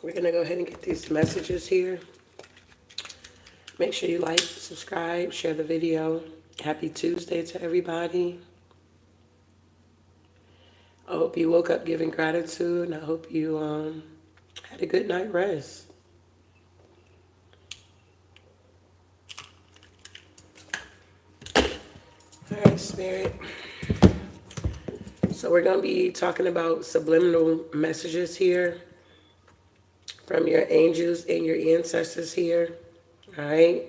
We're going to go ahead and get these messages here. Make sure you like, subscribe, share the video. Happy Tuesday to everybody. I hope you woke up giving gratitude, and I hope you had a good night rest. All right, Spirit. So we're going to be talking about subliminal messages here from your angels and your ancestors here. All right.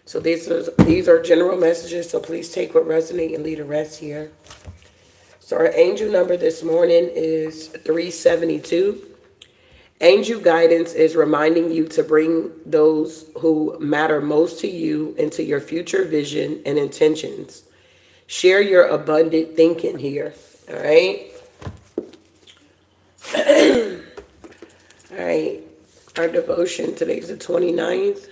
So these are general messages, so please take what resonates and leave the rest here. So our angel number this morning is 372. Angel guidance is reminding you to bring those who matter most to you into your future vision and intentions. Share your abundant thinking here. All right. All right. Our devotion, today's the 29th.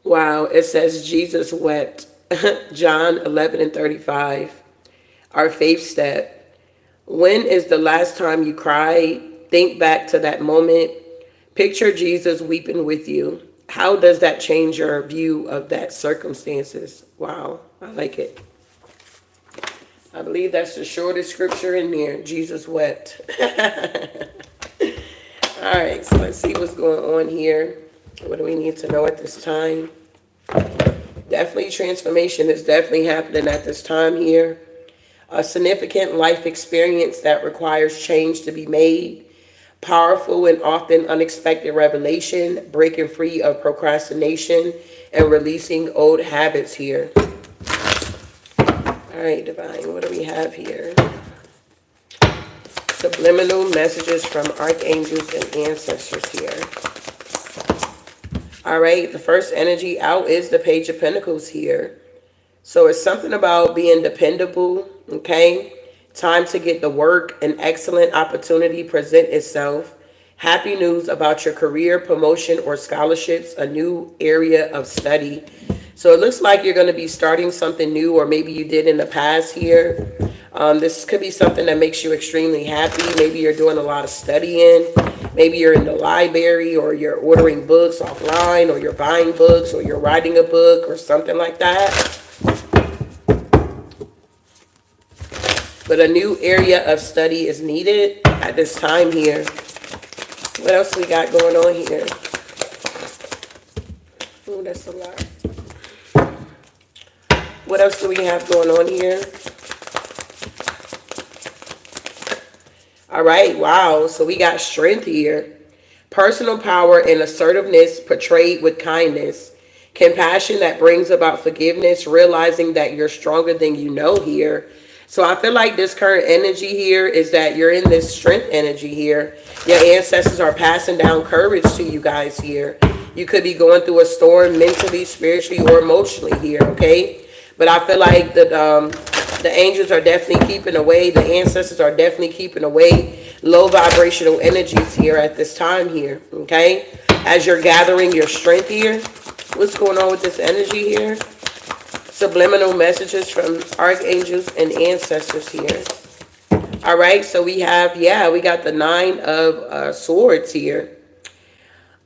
Wow, it says Jesus wept. John 11:35. Our faith step. When is the last time you cried? Think back to that moment. Picture Jesus weeping with you. How does that change your view of that circumstances? Wow, I like it. I believe that's the shortest scripture in there. Jesus wept. All right, so let's see what's going on here. What do we need to know at this time? Definitely transformation is definitely happening at this time here. A significant life experience that requires change to be made. Powerful and often unexpected revelation, breaking free of procrastination and releasing old habits here. All right, Divine, what do we have here? Subliminal messages from Archangels and Ancestors here. All right, the first energy out is the Page of Pentacles here. So it's something about being dependable, okay? Time to get the work. An excellent opportunity present itself. Happy news about your career, promotion, or scholarships, a new area of study. So it looks like you're going to be starting something new, or maybe you did in the past here. This could be something that makes you extremely happy. Maybe you're doing a lot of studying. Maybe you're in the library, or you're ordering books offline, or you're buying books, or you're writing a book, or something like that. But a new area of study is needed at this time here. What else we got going on here? Oh, that's a lot. What else do we have going on here? All right, wow. So we got strength here. Personal power and assertiveness portrayed with kindness. Compassion that brings about forgiveness, realizing that you're stronger than you know here. So I feel like this current energy here is that you're in this strength energy here. Your ancestors are passing down courage to you guys here. You could be going through a storm mentally, spiritually, or emotionally here, okay? But I feel like the angels are definitely keeping away. The ancestors are definitely keeping away low vibrational energies here at this time here, okay? As you're gathering your strength here. What's going on with this energy here? Subliminal messages from Archangels and Ancestors here. All right, so we have, we got the 9 of Swords here.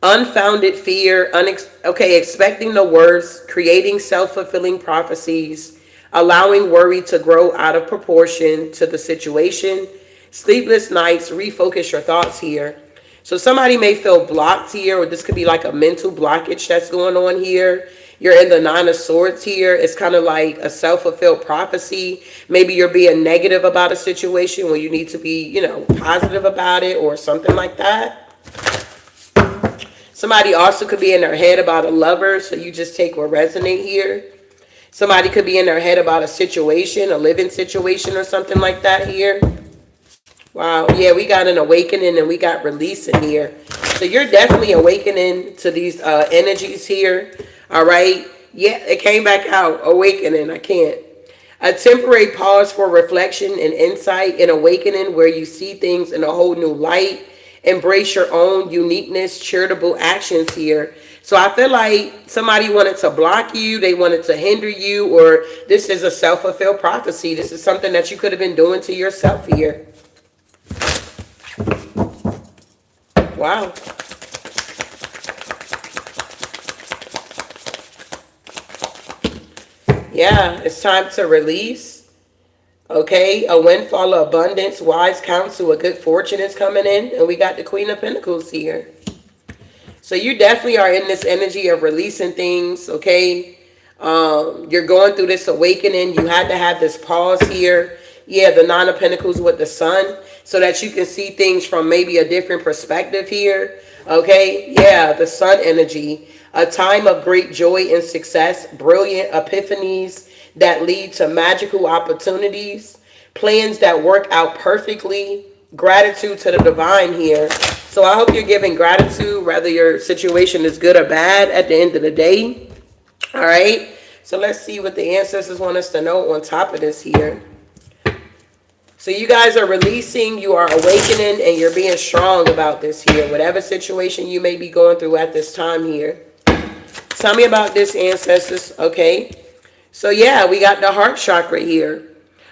Unfounded fear, expecting the worst, creating self-fulfilling prophecies, allowing worry to grow out of proportion to the situation. Sleepless nights, refocus your thoughts here. So somebody may feel blocked here, or this could be like a mental blockage that's going on here. You're in the 9 of Swords here. It's kind of like a self-fulfilled prophecy. Maybe you're being negative about a situation when you need to be, positive about it, or something like that. Somebody also could be in their head about a lover, so you just take what resonates here. Somebody could be in their head about a situation, a living situation, or something like that here. Wow, yeah, we got an awakening and we got releasing here. So you're definitely awakening to these energies here. All right. Yeah, it came back out. Awakening. I can't. A temporary pause for reflection and insight, and awakening where you see things in a whole new light. Embrace your own uniqueness, charitable actions here. So I feel like somebody wanted to block you, they wanted to hinder you, or this is a self-fulfilled prophecy. This is something that you could have been doing to yourself here. Wow. Yeah, it's time to release. Okay, a windfall of abundance, wise counsel, a good fortune is coming in. And we got the Queen of Pentacles here. So you definitely are in this energy of releasing things, okay? You're going through this awakening. You had to have this pause here. Yeah, the Nine of Pentacles with the Sun, so that you can see things from maybe a different perspective here, okay? Yeah, the Sun energy. A time of great joy and success, brilliant epiphanies that lead to magical opportunities, plans that work out perfectly, gratitude to the divine here. So I hope you're giving gratitude, whether your situation is good or bad at the end of the day. All right. So let's see what the ancestors want us to know on top of this here. So you guys are releasing, you are awakening, and you're being strong about this here. Whatever situation you may be going through at this time here. Tell me about this, ancestors. Okay. So yeah, we got the heart chakra here.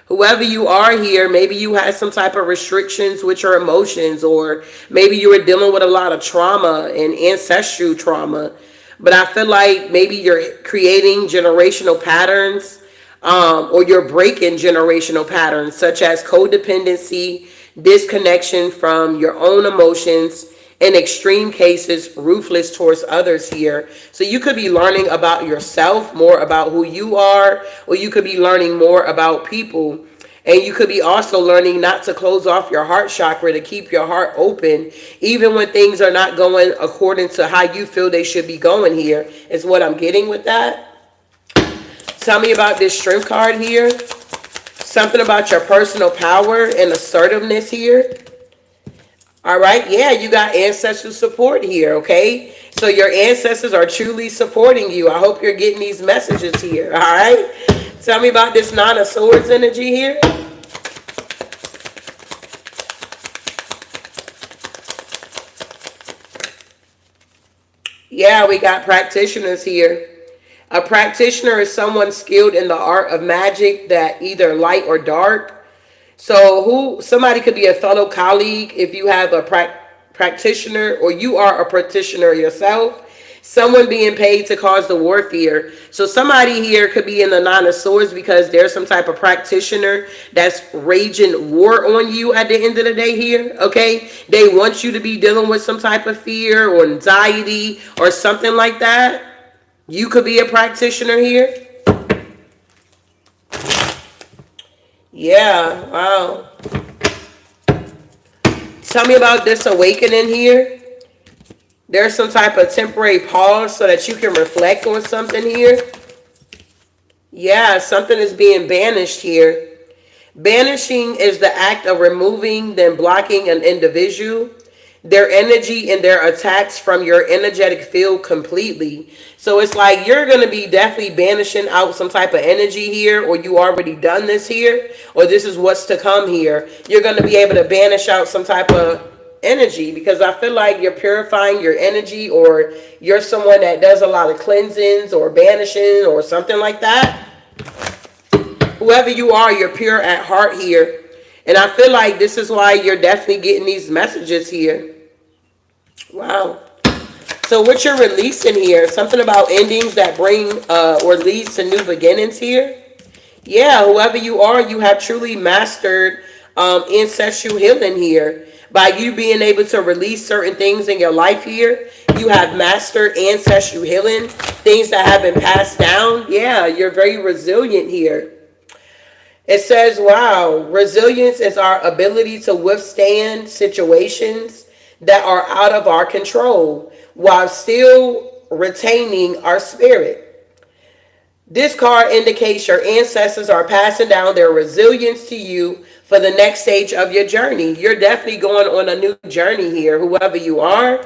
Whoever you are here, maybe you had some type of restrictions with your emotions, or maybe you were dealing with a lot of trauma and ancestral trauma. But I feel like maybe you're creating generational patterns, or you're breaking generational patterns, such as codependency, disconnection from your own emotions, in extreme cases, ruthless towards others here. So you could be learning about yourself, more about who you are, or you could be learning more about people. And you could be also learning not to close off your heart chakra, to keep your heart open, even when things are not going according to how you feel they should be going here, is what I'm getting with that. Tell me about this Strength card here. Something about your personal power and assertiveness here. All right, yeah, you got ancestral support here, okay? So your ancestors are truly supporting you. I hope you're getting these messages here, all right? Tell me about this Nine of Swords energy here. Yeah, we got practitioners here. A practitioner is someone skilled in the art of magic, that either light or dark. So somebody could be a fellow colleague if you have a practitioner, or you are a practitioner yourself. Someone being paid to cause the warfare. So somebody here could be in the Nine of Swords because there's some type of practitioner that's raging war on you at the end of the day here, okay? They want you to be dealing with some type of fear or anxiety or something like that. You could be a practitioner here. Yeah, wow. Tell me about this awakening here. There's some type of temporary pause so that you can reflect on something here. Yeah, something is being banished here. Banishing is the act of removing, then blocking an individual, their energy and their attacks from your energetic field completely. So it's like you're going to be definitely banishing out some type of energy here, or you already done this here, or this is what's to come here. You're going to be able to banish out some type of energy, because I feel like you're purifying your energy, or you're someone that does a lot of cleansings or banishing or something like that. Whoever you are, you're pure at heart here. And I feel like this is why you're definitely getting these messages here. Wow. So what you're releasing here, something about endings that bring or leads to new beginnings here. Yeah, whoever you are, you have truly mastered ancestral healing here. By you being able to release certain things in your life here, you have mastered ancestral healing, things that have been passed down. Yeah, you're very resilient here. It says, wow, resilience is our ability to withstand situations that are out of our control while still retaining our spirit. This card indicates your ancestors are passing down their resilience to you for the next stage of your journey. You're definitely going on a new journey here, whoever you are.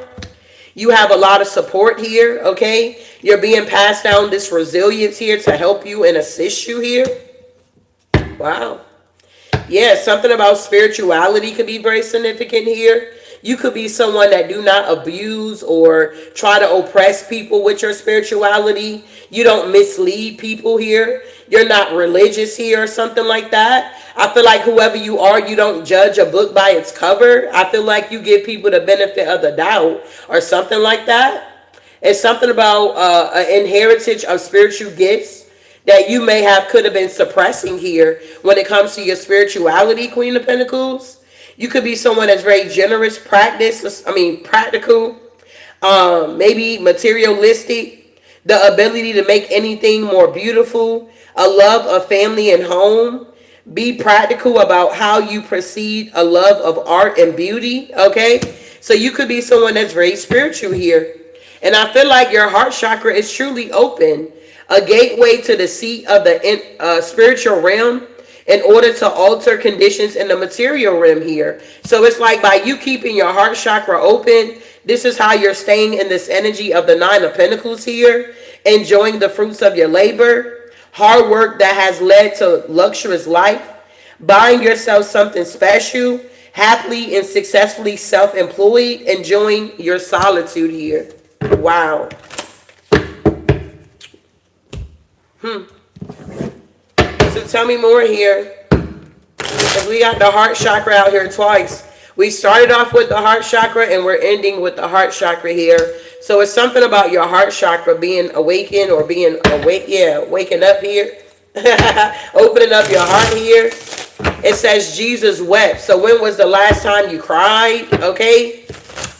You have a lot of support here, okay? You're being passed down this resilience here to help you and assist you here. Wow. Yeah, something about spirituality could be very significant here. You could be someone that do not abuse or try to oppress people with your spirituality. You don't mislead people here. You're not religious here or something like that. I feel like whoever you are, you don't judge a book by its cover. I feel like you give people the benefit of the doubt or something like that. It's something about an inheritance of spiritual gifts that you may have could have been suppressing here when it comes to your spirituality, Queen of Pentacles. You could be someone that's very generous, practical, maybe materialistic, the ability to make anything more beautiful, a love of family and home. Be practical about how you proceed, a love of art and beauty, okay? So you could be someone that's very spiritual here. And I feel like your heart chakra is truly open, a gateway to the seat of the spiritual realm in order to alter conditions in the material realm here. So it's like by you keeping your heart chakra open, this is how you're staying in this energy of the Nine of Pentacles here, enjoying the fruits of your labor, hard work that has led to luxurious life, buying yourself something special, happily and successfully self-employed, enjoying your solitude here. Wow. So tell me more here. Because we got the heart chakra out here twice. We started off with the heart chakra and we're ending with the heart chakra here. So it's something about your heart chakra being awakened or being awake. Yeah, waking up here. Opening up your heart here. It says Jesus wept. So when was the last time you cried? Okay.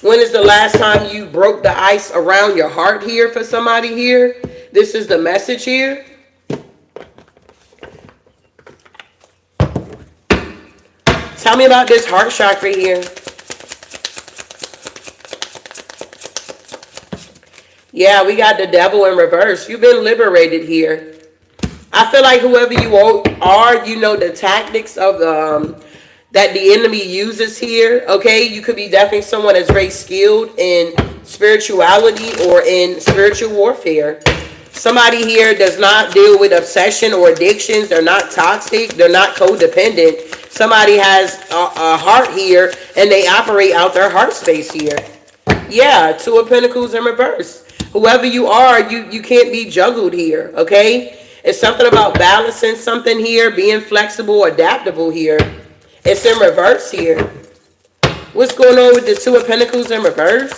When is the last time you broke the ice around your heart here for somebody here? This is the message here. Tell me about this heart chakra here. Yeah, we got the devil in reverse. You've been liberated here. I feel like whoever you are, you know the tactics of that the enemy uses here. Okay, you could be definitely someone that's very skilled in spirituality or in spiritual warfare. Somebody here does not deal with obsession or addictions. They're not toxic. They're not codependent. Somebody has a heart here and they operate out their heart space here. Yeah, Two of Pentacles in reverse. Whoever you are, you can't be juggled here, okay? It's something about balancing something here, being flexible, adaptable here. It's in reverse here. What's going on with the Two of Pentacles in reverse?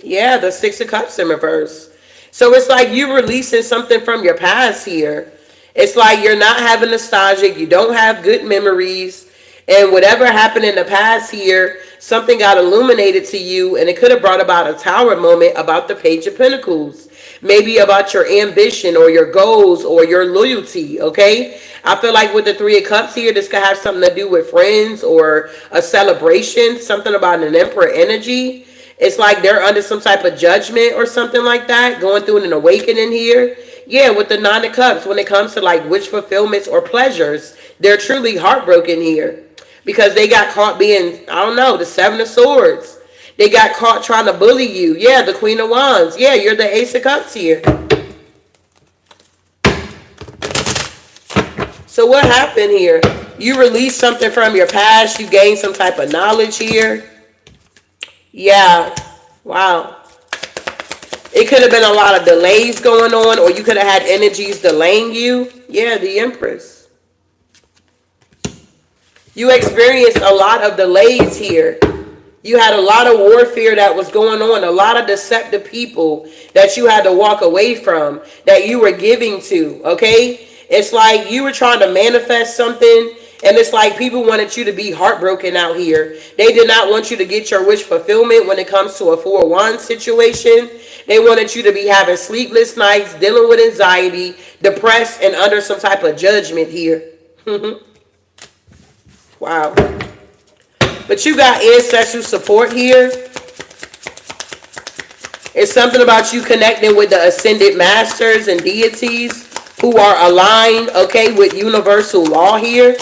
Yeah, the Six of Cups in reverse. So it's like you releasing something from your past here. It's like you're not having nostalgic. You don't have good memories. And whatever happened in the past here, something got illuminated to you. And it could have brought about a tower moment about the Page of Pentacles. Maybe about your ambition or your goals or your loyalty, okay? I feel like with the Three of Cups here, this could have something to do with friends or a celebration. Something about an Emperor energy. It's like they're under some type of judgment or something like that. Going through an awakening here. Yeah, with the Nine of Cups, when it comes to like wish fulfillments or pleasures, they're truly heartbroken here. Because they got caught being, I don't know, the Seven of Swords. They got caught trying to bully you. Yeah, the Queen of Wands. Yeah, you're the Ace of Cups here. So what happened here? You released something from your past. You gained some type of knowledge here. Yeah. Wow. It could have been a lot of delays going on, or you could have had energies delaying you. Yeah, the Empress. You experienced a lot of delays here. You had a lot of warfare that was going on, a lot of deceptive people that you had to walk away from, that you were giving to, okay? It's like you were trying to manifest something, and it's like people wanted you to be heartbroken out here. They did not want you to get your wish fulfillment when it comes to a Four of Wands situation. They wanted you to be having sleepless nights, dealing with anxiety, depressed, and under some type of judgment here. Wow. But you got ancestral support here. It's something about you connecting with the ascended masters and deities who are aligned, okay, with universal law here.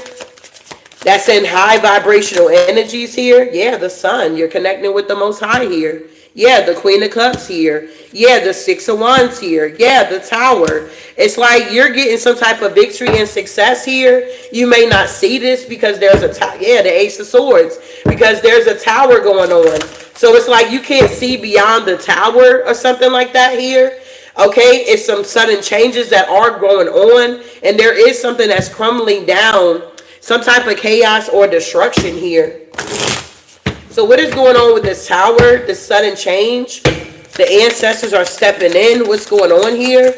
That's in high vibrational energies here. Yeah, the sun. You're connecting with the Most High here. Yeah, the Queen of Cups here. Yeah, the Six of Wands here. Yeah, the Tower. It's like you're getting some type of victory and success here. You may not see this because there's a yeah, the Ace of Swords, because there's a tower going on. So it's like you can't see beyond the tower or something like that here. Okay, it's some sudden changes that are going on, and there is something that's crumbling down, some type of chaos or destruction here. So what is going on with this tower, this sudden change? The ancestors are stepping in. What's going on here?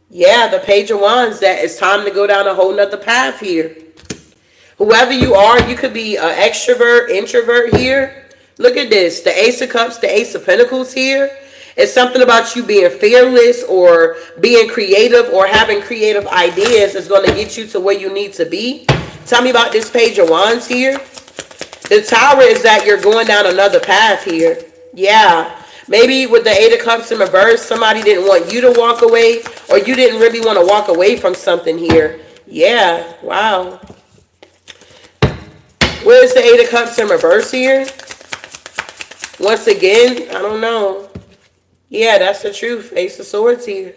Yeah, the Page of Wands, that it's time to go down a whole nother path here. Whoever you are, you could be an extrovert, introvert here. Look at this, the Ace of Cups, the Ace of Pentacles here. It's something about you being fearless or being creative or having creative ideas is going to get you to where you need to be. Tell me about this Page of Wands here. The Tower is that you're going down another path here. Yeah. Maybe with the Eight of Cups in reverse, somebody didn't want you to walk away, or you didn't really want to walk away from something here. Yeah. Wow. Where's the Eight of Cups in reverse here? Once again, I don't know. Yeah, that's the truth. Ace of Swords here.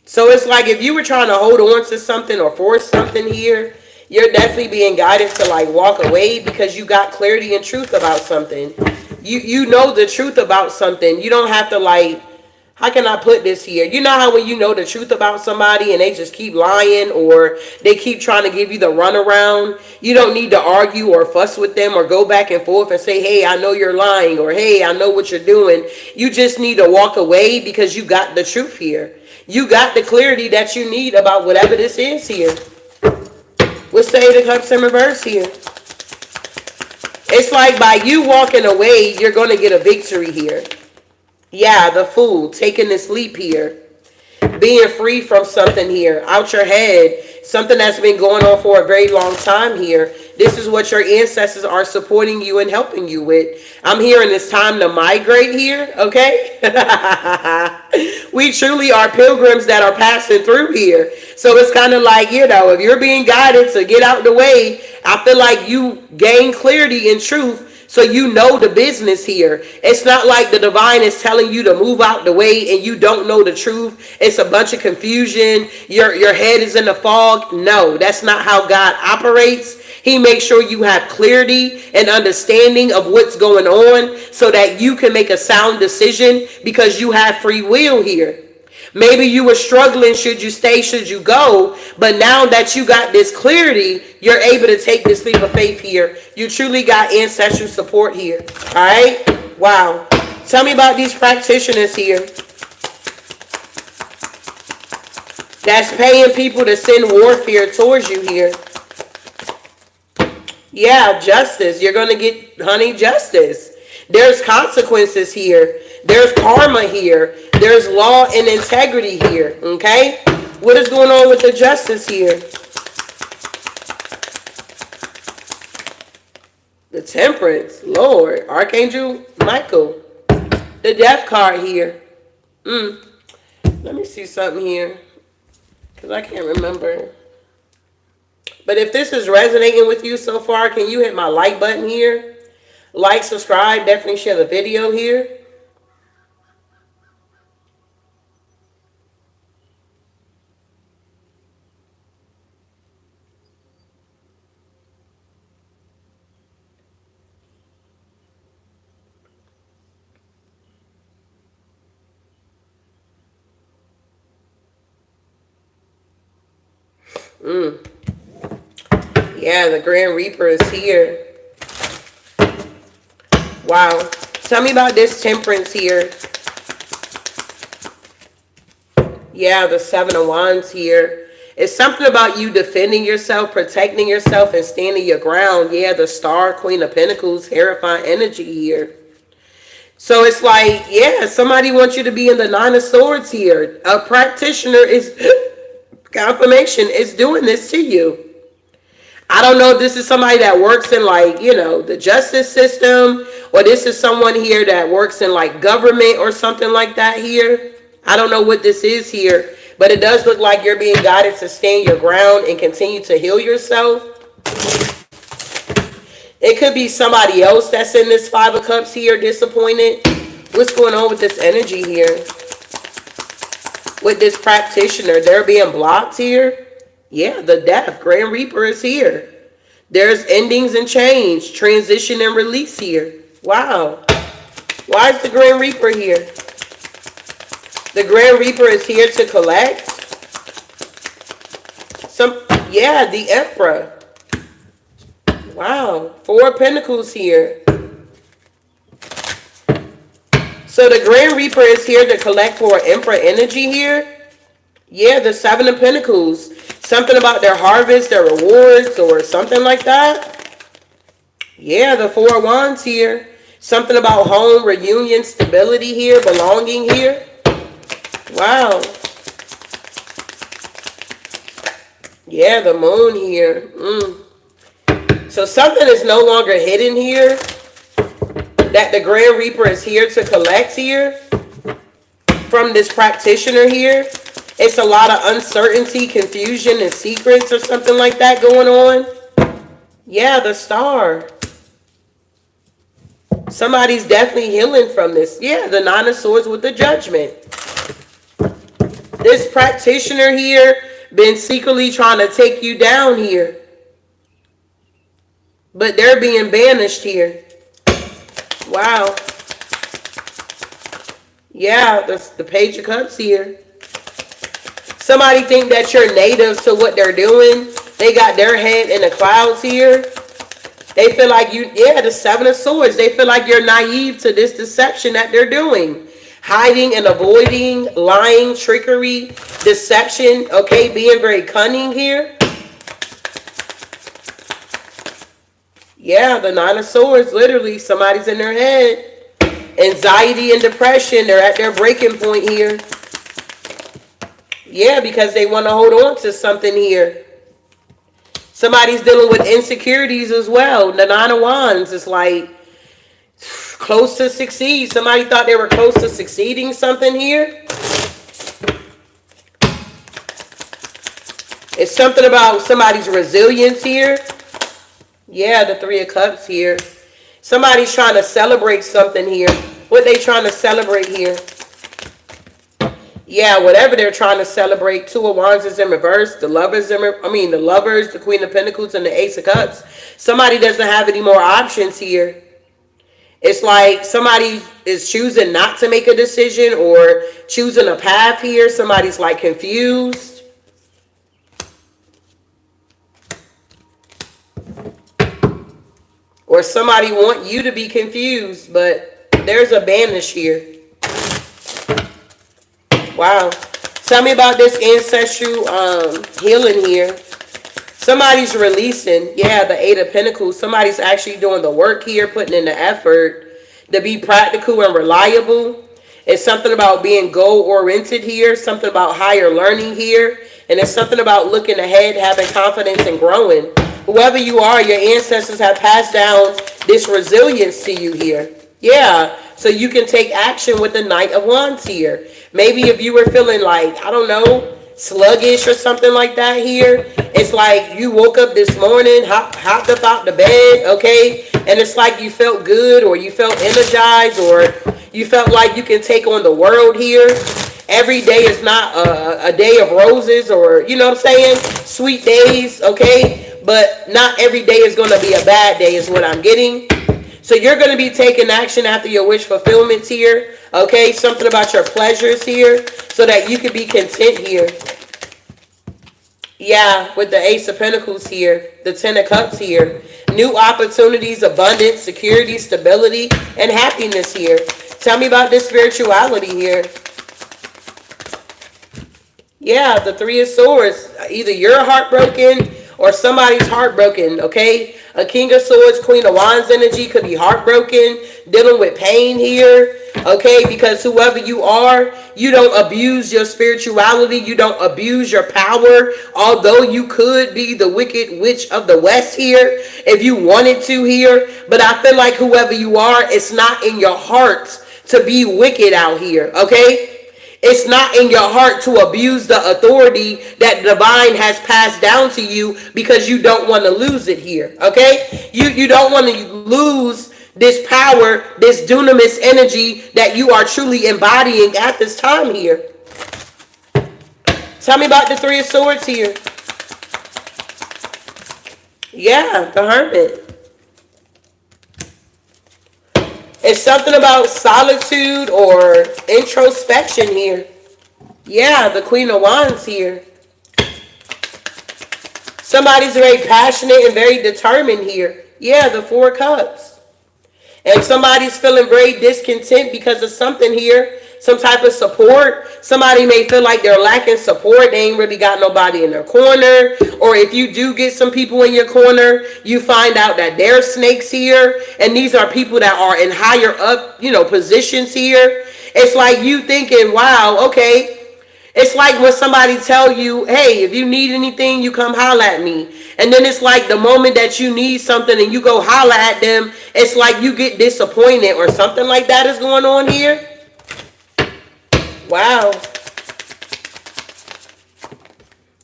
So it's like if you were trying to hold on to something or force something here, you're definitely being guided to like walk away because you got clarity and truth about something. You know the truth about something. You don't have to like, how can I put this here? You know how when you know the truth about somebody and they just keep lying or they keep trying to give you the runaround, you don't need to argue or fuss with them or go back and forth and say, hey, I know you're lying, or hey, I know what you're doing. You just need to walk away because you got the truth here. You got the clarity that you need about whatever this is here. What's the Eight of Cups in reverse here? It's like by you walking away, you're going to get a victory here. Yeah, the Fool, taking this leap here. Being free from something here, out your head. Something that's been going on for a very long time here. This is what your ancestors are supporting you and helping you with. I'm hearing it's time to migrate here, okay? We truly are pilgrims that are passing through here. So it's kind of like, you know, if you're being guided to get out the way, I feel like you gain clarity and truth. So you know the business here. It's not like the divine is telling you to move out the way and you don't know the truth. It's a bunch of confusion. Your head is in the fog. No, that's not how God operates. He makes sure you have clarity and understanding of what's going on so that you can make a sound decision because you have free will here. Maybe you were struggling, should you stay, should you go? But now that you got this clarity, you're able to take this leap of faith here. You truly got ancestral support here. All right? Wow. Tell me about these practitioners here that's paying people to send warfare towards you here. Yeah, justice. You're going to get, honey, justice. There's consequences here. There's karma here. There's law and integrity here. Okay? What is going on with the justice here? The Temperance. Lord. Archangel Michael. The Death card here. Let me see something here. Because I can't remember. But if this is resonating with you so far, can you hit my like button here? Like, subscribe, definitely share the video here. Yeah, the Grand Reaper is here. Wow. Tell me about this Temperance here. Yeah, the Seven of Wands here. It's something about you defending yourself, protecting yourself, and standing your ground. Yeah, the Star, Queen of Pentacles, terrifying energy here. So it's like, yeah, somebody wants you to be in the Nine of Swords here. A practitioner is, confirmation, is doing this to you. I don't know if this is somebody that works in like, you know, the justice system, or this is someone here that works in like government or something like that here. I don't know what this is here, but it does look like you're being guided to stand your ground and continue to heal yourself. It could be somebody else that's in this Five of Cups here, disappointed. What's going on with this energy here? With this practitioner, they're being blocked here. Yeah, the Death, Grand Reaper is here. There's endings and change, transition and release here. Wow. Why is the Grand Reaper here? The Grand Reaper is here to collect. Yeah, the Emperor. Wow. Four of Pentacles here. So the Grand Reaper is here to collect for Emperor energy here. Yeah, the Seven of Pentacles. Something about their harvest, their rewards, or something like that. Yeah, the Four of Wands here. Something about home, reunion, stability here, belonging here. Wow. Yeah, the Moon here. So something is no longer hidden here. That the Grand Reaper is here to collect here. From this practitioner here. It's a lot of uncertainty, confusion, and secrets or something like that going on. Yeah, the Star. Somebody's definitely healing from this. Yeah, the Nine of Swords with the Judgment. This practitioner here been secretly trying to take you down here. But they're being banished here. Wow. Yeah, the Page of Cups here. Somebody think that you're native to what they're doing. They got their head in the clouds here. They feel like you, yeah, the Seven of Swords. They feel like you're naive to this deception that they're doing. Hiding and avoiding, lying, trickery, deception, okay, being very cunning here. Yeah, the Nine of Swords, literally, somebody's in their head. Anxiety and depression, they're at their breaking point here. Yeah, because they want to hold on to something here. Somebody's dealing with insecurities as well. The Nine of Wands is like close to succeed. Somebody thought they were close to succeeding something here. It's something about somebody's resilience here. Yeah, the Three of Cups here. Somebody's trying to celebrate something here. What they trying to celebrate here? Yeah, whatever they're trying to celebrate. Two of Wands is in reverse. The Lovers, the Lovers, the Queen of Pentacles, and the Ace of Cups. Somebody doesn't have any more options here. It's like somebody is choosing not to make a decision or choosing a path here. Somebody's like confused. Or somebody want you to be confused, but there's a banish here. Wow. Tell me about this ancestral healing here. Somebody's releasing. Yeah, the Eight of Pentacles. Somebody's actually doing the work here, putting in the effort to be practical and reliable. It's something about being goal-oriented here. Something about higher learning here. And it's something about looking ahead, having confidence and growing. Whoever you are, your ancestors have passed down this resilience to you here. Yeah, so you can take action with the Knight of Wands here. Maybe if you were feeling like, I don't know, sluggish or something like that here. It's like you woke up this morning, hopped up out the bed, okay? And it's like you felt good or you felt energized or you felt like you can take on the world here. Every day is not a day of roses or, you know what I'm saying? Sweet days, okay? But not every day is going to be a bad day is what I'm getting. So you're going to be taking action after your wish fulfillments here. Okay, something about your pleasures here so that you can be content here. Yeah, with the Ace of Pentacles here, the Ten of Cups here. New opportunities, abundance, security, stability, and happiness here. Tell me about this spirituality here. Yeah, the Three of Swords. Either you're heartbroken or somebody's heartbroken, okay? A King of Swords, Queen of Wands energy could be heartbroken, dealing with pain here, okay? Because whoever you are, you don't abuse your spirituality. You don't abuse your power. Although you could be the Wicked Witch of the West here, if you wanted to here. But I feel like whoever you are, it's not in your heart to be wicked out here, okay? it's not in your heart to abuse the authority that divine has passed down to you, because you don't want to lose it here. Okay, you don't want to lose this power, this dunamis energy that you are truly embodying at this time here. Tell me about the Three of Swords here. Yeah, the Hermit. It's something about solitude or introspection here. Yeah, the Queen of Wands here. Somebody's very passionate and very determined here. Yeah, the Four of Cups. And somebody's feeling very discontent because of something here. Some type of support. Somebody may feel like they're lacking support. They ain't really got nobody in their corner. Or if you do get some people in your corner, you find out that they're snakes here. And these are people that are in higher up, positions here. It's like you thinking, wow, okay. It's like when somebody tell you, hey, if you need anything, you come holla at me. And then it's like the moment that you need something and you go holla at them, it's like you get disappointed or something like that is going on here. Wow.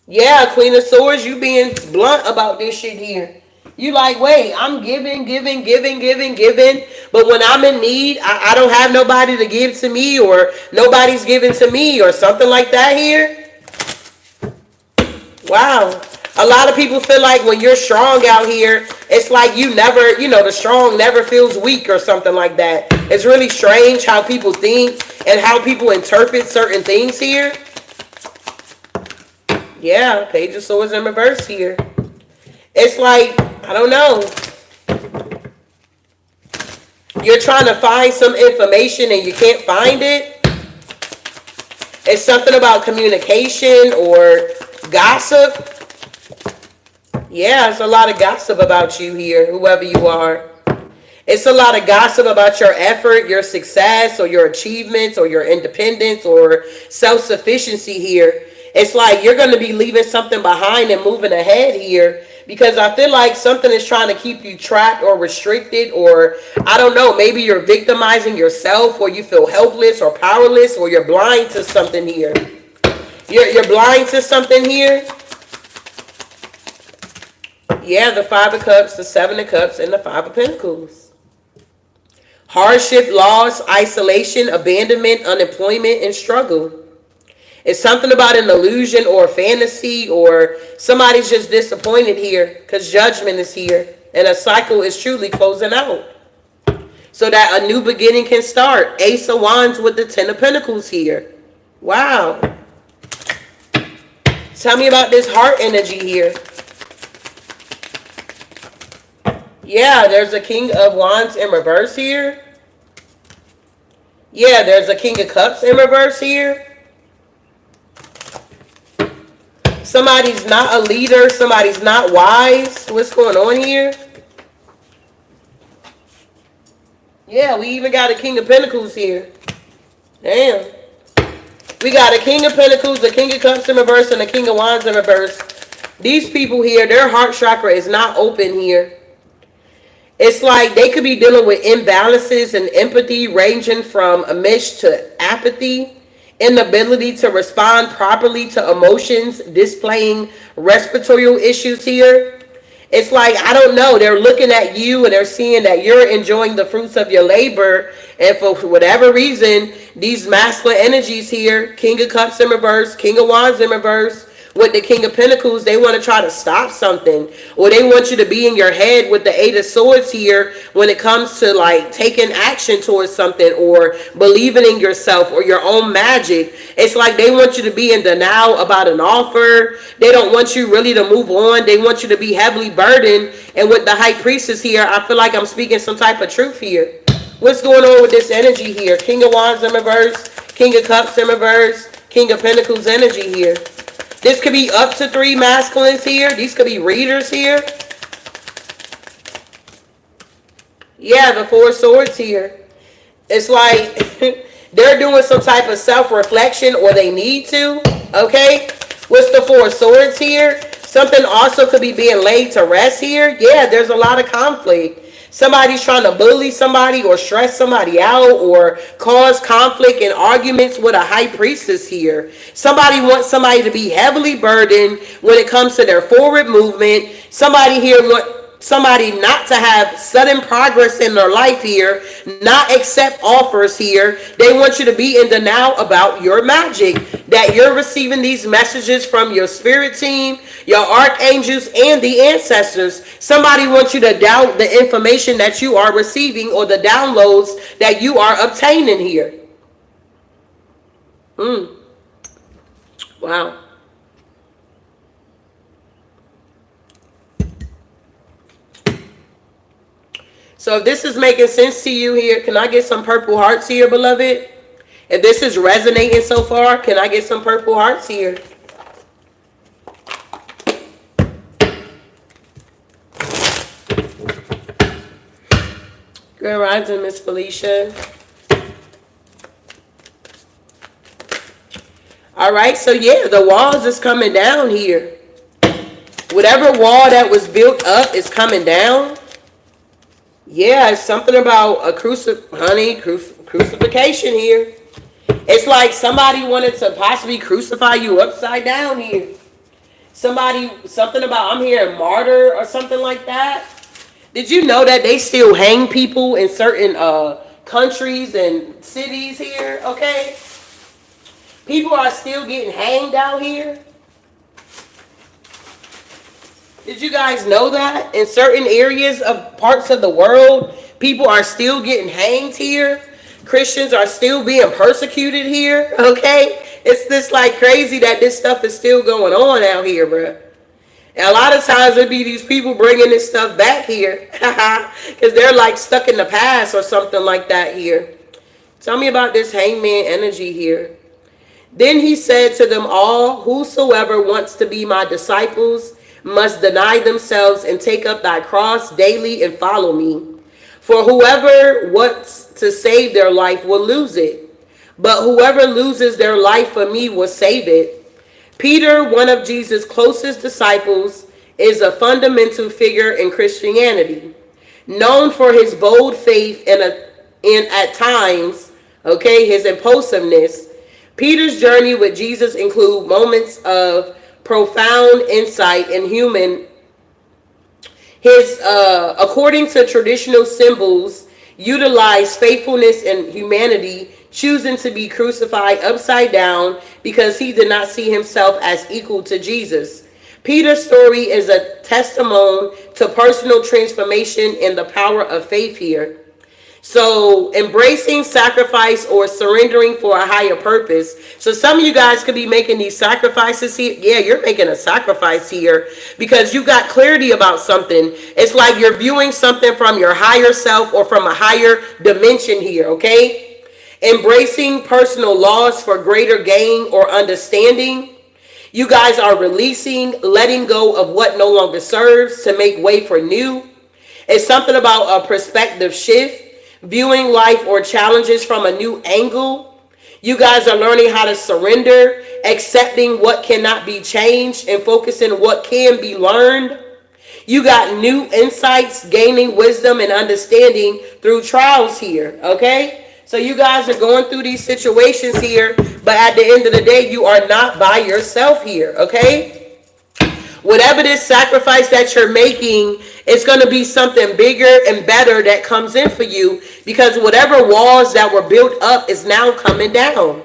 Yeah, Queen of Swords, you being blunt about this shit here. You like, wait, I'm giving. But when I'm in need, I don't have nobody to give to me, or nobody's giving to me, or something like that here. Wow. A lot of people feel like when you're strong out here, it's like you never, the strong never feels weak or something like that. It's really strange how people think and how people interpret certain things here. Yeah, Page of Swords in reverse here. It's like, I don't know. You're trying to find some information and you can't find it. It's something about communication or gossip. Yeah, it's a lot of gossip about you here, whoever you are. It's a lot of gossip about your effort, your success, or your achievements, or your independence, or self-sufficiency here. It's like you're going to be leaving something behind and moving ahead here, because I feel like something is trying to keep you trapped or restricted, or I don't know, maybe you're victimizing yourself, or you feel helpless or powerless, or you're blind to something here. You're blind to something here. Yeah, the Five of Cups, the Seven of Cups, and the Five of Pentacles. Hardship, loss, isolation, abandonment, unemployment, and struggle. It's something about an illusion or a fantasy, or somebody's just disappointed here because judgment is here and a cycle is truly closing out, so that a new beginning can start. Ace of Wands with the Ten of Pentacles here. Wow. Tell me about this heart energy here. Yeah, there's a King of Wands in reverse here. Yeah, there's a King of Cups in reverse here. Somebody's not a leader. Somebody's not wise. What's going on here? Yeah, we even got a King of Pentacles here. Damn. We got a King of Pentacles, a King of Cups in reverse, and a King of Wands in reverse. These people here, their heart chakra is not open here. It's like they could be dealing with imbalances and empathy ranging from amish to apathy, inability to respond properly to emotions, displaying respiratory issues here. It's like, I don't know, they're looking at you and they're seeing that you're enjoying the fruits of your labor, and for whatever reason, these masculine energies here, King of Cups in reverse, King of Wands in reverse, with the King of Pentacles, they want to try to stop something, or they want you to be in your head with the Eight of Swords here when it comes to like taking action towards something, or believing in yourself or your own magic. It's like they want you to be in denial about an offer. They don't want you really to move on. They want you to be heavily burdened. And with the High Priestess here, I feel like I'm speaking some type of truth here. What's going on with this energy here? King of Wands in reverse, King of Cups in reverse, King of Pentacles energy here. This could be up to 3 masculines here. These could be readers here. Yeah, the Four of Swords here. It's like they're doing some type of self-reflection, or they need to. Okay? What's the Four of Swords here? Something also could be being laid to rest here. Yeah, there's a lot of conflict. Somebody's trying to bully somebody or stress somebody out or cause conflict and arguments with a high priestess here. Somebody wants somebody to be heavily burdened when it comes to their forward movement. Somebody here wants somebody not to have sudden progress in their life here, not accept offers here. They want you to be in denial about your magic, that you're receiving these messages from your spirit team, your archangels, and the ancestors. Somebody wants you to doubt the information that you are receiving or the downloads that you are obtaining here. Wow. So if this is making sense to you here, can I get some purple hearts here, beloved? If this is resonating so far, can I get some purple hearts here? Grand Rising, Miss Felicia. All right, so yeah, the walls is coming down here. Whatever wall that was built up is coming down. Yeah, it's something about a crucifixion here. It's like somebody wanted to possibly crucify you upside down here. Something about, I'm hearing martyr or something like that. Did you know that they still hang people in certain countries and cities here, okay? People are still getting hanged out here. Did you guys know that? In certain areas of parts of the world, people are still getting hanged here. Christians are still being persecuted here, okay? It's this like crazy that this stuff is still going on out here, bro. And a lot of times it be these people bringing this stuff back here because they're like stuck in the past or something like that here. Tell me about this hangman energy here. Then he said to them all, whosoever wants to be my disciples must deny themselves and take up thy cross daily and follow me. For whoever wants to save their life will lose it, but whoever loses their life for me will save it. Peter, one of Jesus' closest disciples, is a fundamental figure in Christianity, known for his bold faith and at times, his impulsiveness. Peter's journey with Jesus include moments of profound insight in human. His, according to traditional symbols, utilize faithfulness and humanity, choosing to be crucified upside down because he did not see himself as equal to Jesus. Peter's story is a testimony to personal transformation and the power of faith here. So embracing sacrifice or surrendering for a higher purpose. So some of you guys could be making these sacrifices here. Yeah, you're making a sacrifice here because you got clarity about something. It's like you're viewing something from your higher self or from a higher dimension here, okay? Embracing personal loss for greater gain or understanding. You guys are releasing, letting go of what no longer serves to make way for new. It's something about a perspective shift. Viewing life or challenges from a new angle. You guys are learning how to surrender, accepting what cannot be changed, and focusing what can be learned. You got new insights, gaining wisdom and understanding through trials here, okay? So you guys are going through these situations here, but at the end of the day, you are not by yourself here, okay? Whatever this sacrifice that you're making, it's going to be something bigger and better that comes in for you because whatever walls that were built up is now coming down.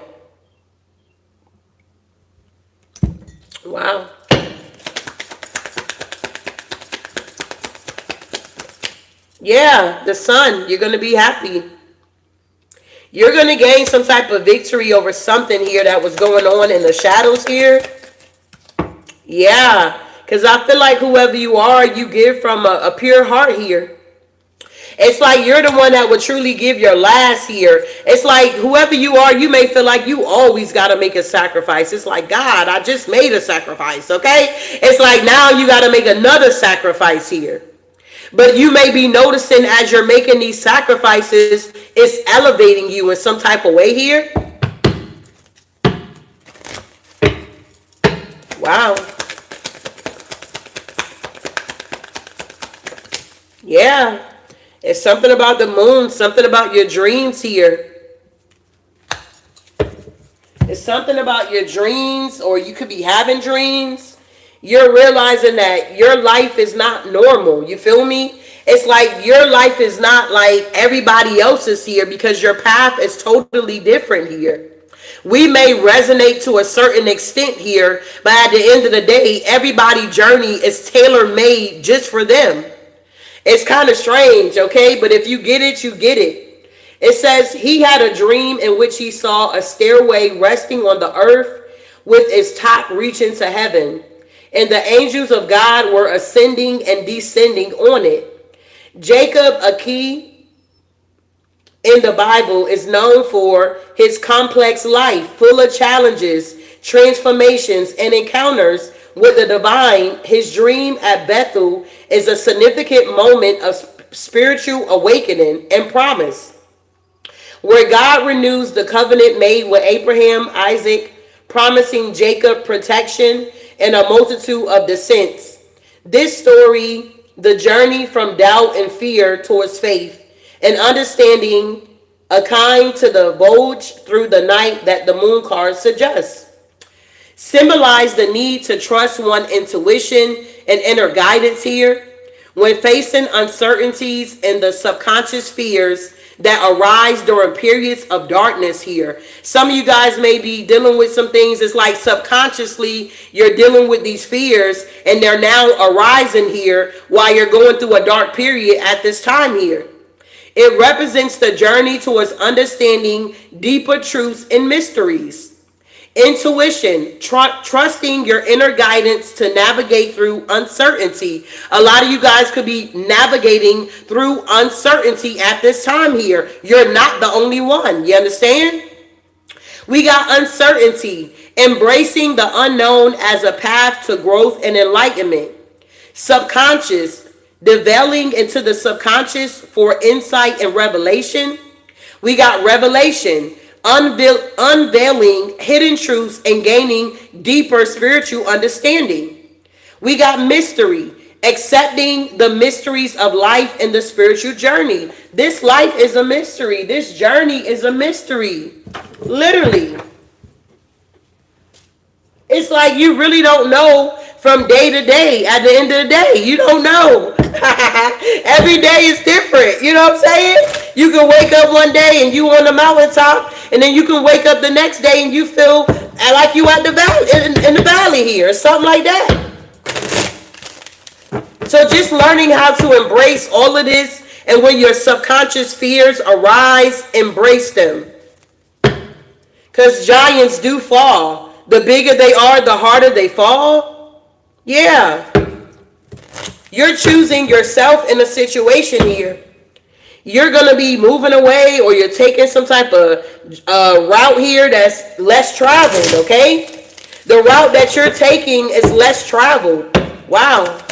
Wow. Yeah, the sun, you're going to be happy. You're going to gain some type of victory over something here that was going on in the shadows here. Yeah. Because I feel like whoever you are, you give from a pure heart here. It's like you're the one that would truly give your last here. It's like whoever you are, you may feel like you always got to make a sacrifice. It's like, God, I just made a sacrifice, okay? It's like now you got to make another sacrifice here. But you may be noticing as you're making these sacrifices, it's elevating you in some type of way here. Wow. Yeah, It's something about the moon, something about your dreams here. It's something about your dreams, or you could be having dreams. You're realizing that your life is not normal. You feel me? It's like your life is not like everybody else's here because your path is totally different here. We may resonate to a certain extent here, but at the end of the day, everybody's journey is tailor made just for them. It's kind of strange, okay? But if you get it, you get it. It says he had a dream in which he saw a stairway resting on the earth with its top reaching to heaven. And the angels of God were ascending and descending on it. Jacob, a key in the Bible, is known for his complex life, full of challenges, transformations, and encounters with the divine. His dream at Bethel is a significant moment of spiritual awakening and promise, where God renews the covenant made with Abraham, Isaac, promising Jacob protection and a multitude of descents. This story, the journey from doubt and fear towards faith and understanding, akin to the voyage through the night that the moon card suggests, symbolize the need to trust one's intuition and inner guidance here when facing uncertainties and the subconscious fears that arise during periods of darkness here. Some of you guys may be dealing with some things. It's like subconsciously you're dealing with these fears and they're now arising here while you're going through a dark period at this time here. It represents the journey towards understanding deeper truths and mysteries. Intuition, trusting your inner guidance to navigate through uncertainty. A lot of you guys could be navigating through uncertainty at this time here. You're not the only one. You understand? We got uncertainty, embracing the unknown as a path to growth and enlightenment. Subconscious, delving into the subconscious for insight and revelation. We got revelation, unveiling hidden truths and gaining deeper spiritual understanding. We got mystery, accepting the mysteries of life and the spiritual journey. This life is a mystery. This journey is a mystery. Literally. It's like you really don't know from day to day. At the end of the day, you don't know. Every day is different. You know what I'm saying? You can wake up one day and you on the mountaintop, and then you can wake up the next day and you feel like you at the valley, in the valley here, or something like that. So just learning how to embrace all of this, and when your subconscious fears arise, embrace them. Because giants do fall. The bigger they are, the harder they fall. Yeah. You're choosing yourself in a situation here. You're going to be moving away, or you're taking some type of route here that's less traveled, okay? The route that you're taking is less traveled. Wow.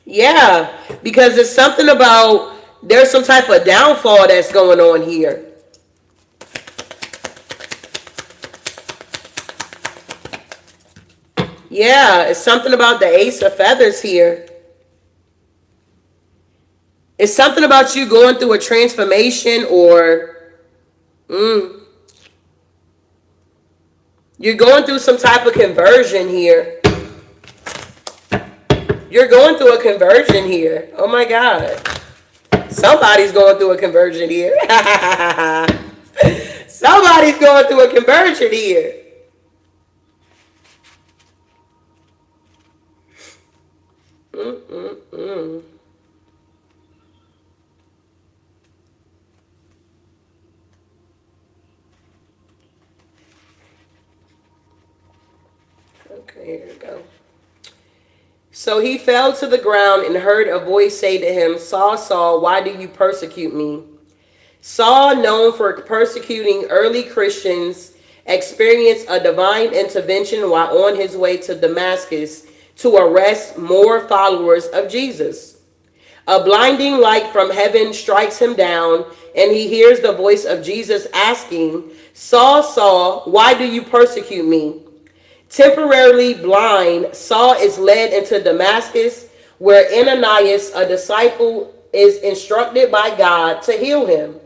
Yeah, because it's something about, there's some type of downfall that's going on here. Yeah, it's something about the Ace of Feathers here. It's something about you going through a transformation, or you're going through some type of conversion here. You're going through a conversion here. Oh my God. Somebody's going through a conversion here. Somebody's going through a conversion here. Okay, here we go. So he fell to the ground and heard a voice say to him, Saul, Saul, why do you persecute me? Saul, known for persecuting early Christians, experienced a divine intervention while on his way to Damascus to arrest more followers of Jesus. A blinding light from heaven strikes him down, and he hears the voice of Jesus asking, Saul, Saul, why do you persecute me? Temporarily blind, Saul is led into Damascus, where Ananias, a disciple, is instructed by God to heal him.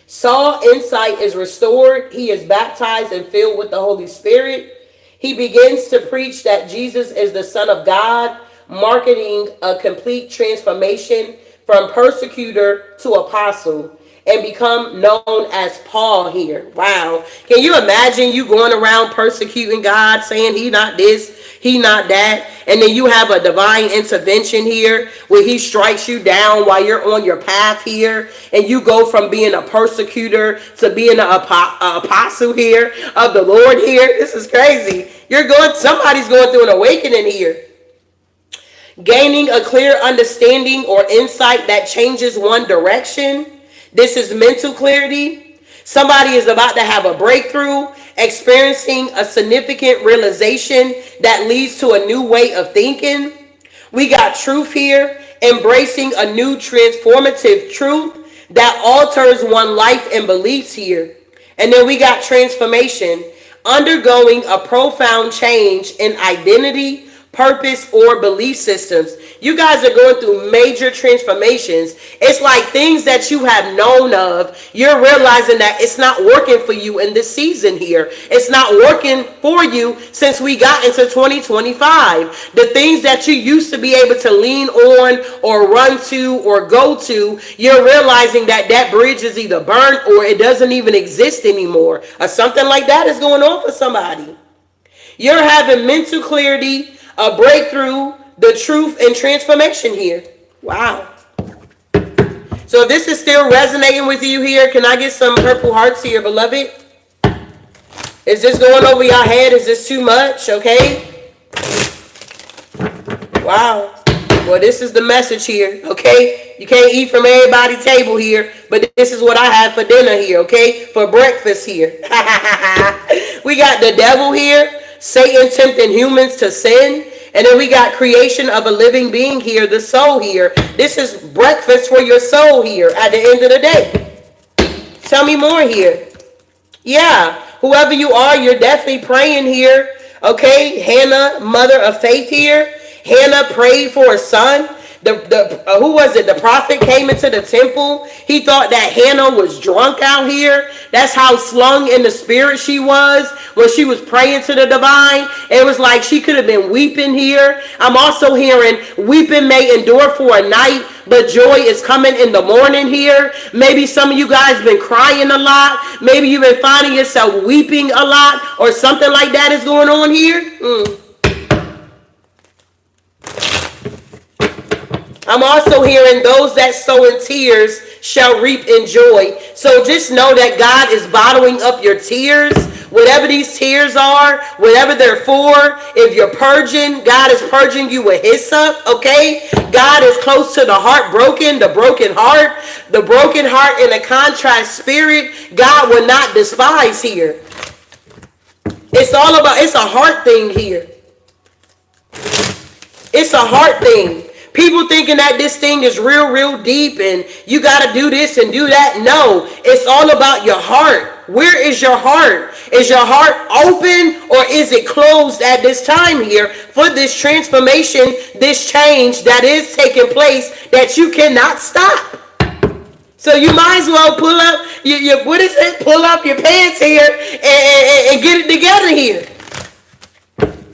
Saul's insight is restored. He is baptized and filled with the Holy Spirit. He begins to preach that Jesus is the Son of God, marking a complete transformation from persecutor to apostle, and become known as Paul here. Wow. Can you imagine you going around persecuting God, saying he not this, he not that, and then you have a divine intervention here where he strikes you down while you're on your path here, and you go from being a persecutor to being an apostle here of the Lord here? This is crazy. Somebody's going through an awakening here. Gaining a clear understanding or insight that changes one direction. This is mental clarity. Somebody is about to have a breakthrough, experiencing a significant realization that leads to a new way of thinking. We got truth here, embracing a new transformative truth that alters one life and beliefs here. And then we got transformation, undergoing a profound change in identity, purpose, or belief systems. You guys are going through major transformations. It's like things that you have known of, you're realizing that it's not working for you in this season here. It's not working for you since we got into 2025. The things that you used to be able to lean on or run to or go to, you're realizing that that bridge is either burnt or it doesn't even exist anymore, or something like that is going on for somebody. You're having mental clarity, a breakthrough, the truth, and transformation here. Wow. So if this is still resonating with you here, can I get some purple hearts here, beloved? Is this going over your head? Is this too much? Okay. Wow. Well, this is the message here, okay? You can't eat from everybody's table here, but this is what I have for dinner here, okay? For breakfast here. We got the devil here. Satan tempting humans to sin. And then we got creation of a living being here, the soul here. This is breakfast for your soul here at the end of the day. Tell me more here. Yeah, whoever you are, you're definitely praying here. Okay, Hannah, mother of faith here. Hannah prayed for a son. Who was it? The prophet came into the temple. He thought that Hannah was drunk out here. That's how slung in the spirit she was when she was praying to the divine. It was like she could have been weeping here. I'm also hearing weeping may endure for a night, but joy is coming in the morning here. Maybe some of you guys been crying a lot. Maybe you've been finding yourself weeping a lot, or something like that is going on here. I'm also hearing those that sow in tears shall reap in joy. So just know that God is bottling up your tears. Whatever these tears are, whatever they're for, if you're purging, God is purging you with hyssop, okay? God is close to the heartbroken, the broken heart and a contrite spirit. God will not despise here. It's a heart thing here. It's a heart thing. People thinking that this thing is real deep and you got to do this and do that. No, it's all about your heart. Where is your heart? Is your heart open or is it closed at this time here for this transformation, this change that is taking place that you cannot stop? So you might as well pull up pull up your pants here and get it together here.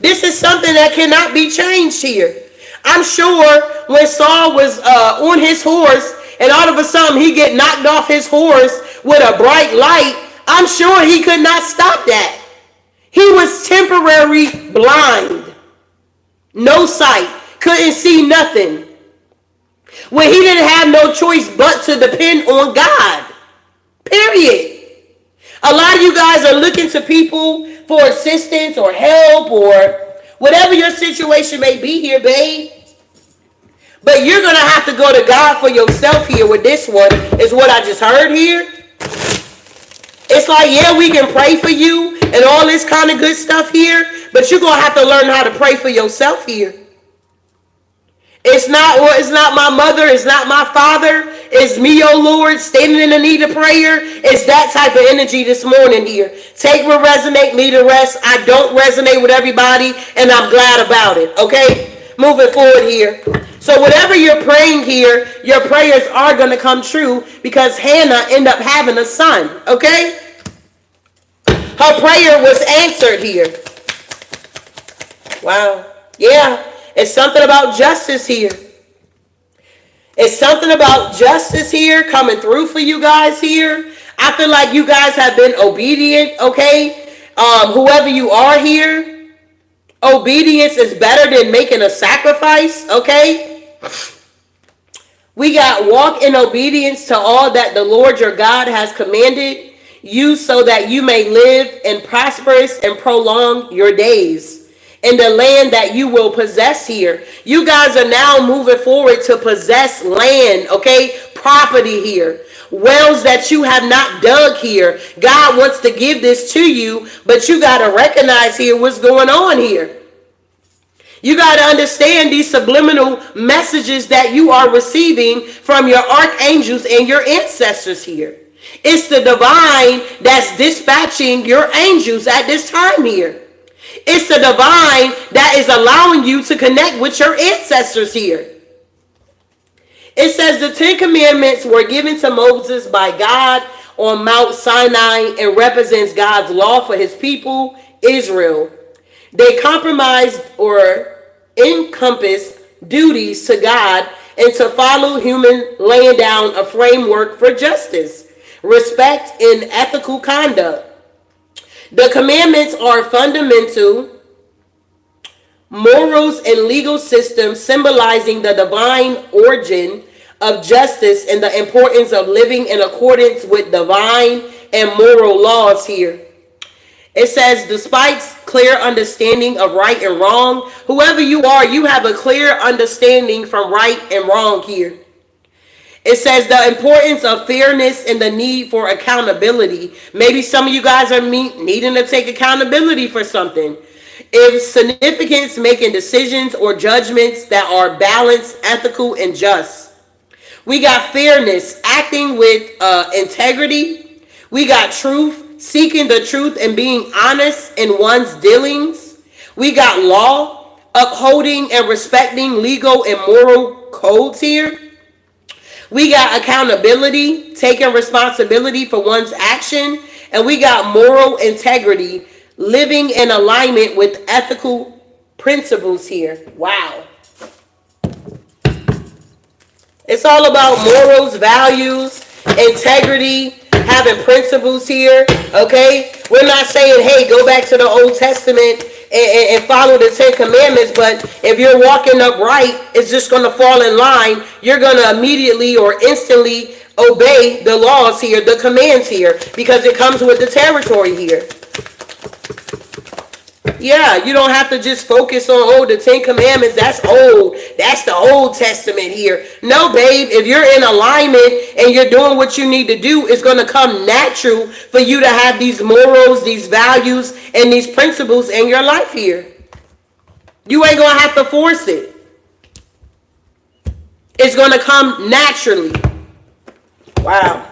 This is something that cannot be changed here. I'm sure when Saul was on his horse and all of a sudden he get knocked off his horse with a bright light, I'm sure he could not stop that. He was temporarily blind. No sight. Couldn't see nothing. When he didn't have no choice but to depend on God. Period. A lot of you guys are looking to people for assistance or help or whatever your situation may be here, babe. But you're going to have to go to God for yourself here with this one, is what I just heard here. It's like, yeah, we can pray for you and all this kind of good stuff here, but you're going to have to learn how to pray for yourself here. It's not my mother, it's not my father, it's me, oh Lord, standing in the need of prayer. It's that type of energy this morning here. Take what resonate, leave the rest. I don't resonate with everybody, and I'm glad about it, okay? moving forward here. So whatever you're praying here, your prayers are going to come true because Hannah ended up having a son, okay? Her prayer was answered here. Wow. Yeah, it's something about justice here. It's something about justice here coming through for you guys here. I feel like you guys have been obedient, okay? Whoever you are here, obedience is better than making a sacrifice, okay? We got walk in obedience to all that the Lord your God has commanded you so that you may live and prosperous and prolong your days in the land that you will possess here. You guys are now moving forward to possess land, okay? Property here. Wells that you have not dug here. God wants to give this to you, but you got to recognize here what's going on here. You got to understand these subliminal messages that you are receiving from your archangels and your ancestors here. It's the divine that's dispatching your angels at this time here. It's the divine that is allowing you to connect with your ancestors here. It says the 10 Commandments were given to Moses by God on Mount Sinai and represents God's law for his people, Israel. They compromised or encompass duties to God and to follow human, laying down a framework for justice, respect, and ethical conduct. The commandments are fundamental morals and legal systems symbolizing the divine origin of justice and the importance of living in accordance with divine and moral laws here. It says, despite clear understanding of right and wrong, whoever you are, you have a clear understanding from right and wrong here. It says the importance of fairness and the need for accountability. Maybe some of you guys are needing to take accountability for something. If significance making decisions or judgments that are balanced, ethical, and just. We got fairness, acting with integrity. We got truth, seeking the truth and being honest in one's dealings. We got law, upholding and respecting legal and moral codes here. We got accountability, taking responsibility for one's action. And we got moral integrity, living in alignment with ethical principles here. Wow. It's all about morals, values, integrity, having principles here, okay? We're not saying, hey, go back to the Old Testament and follow the 10 Commandments, but if you're walking upright, it's just going to fall in line. You're going to immediately or instantly obey the laws here, the commands here, because it comes with the territory here. Yeah, you don't have to just focus on, the 10 Commandments, that's old. That's the Old Testament here. No, babe, if you're in alignment and you're doing what you need to do, it's going to come natural for you to have these morals, these values, and these principles in your life here. You ain't going to have to force it. It's going to come naturally. Wow.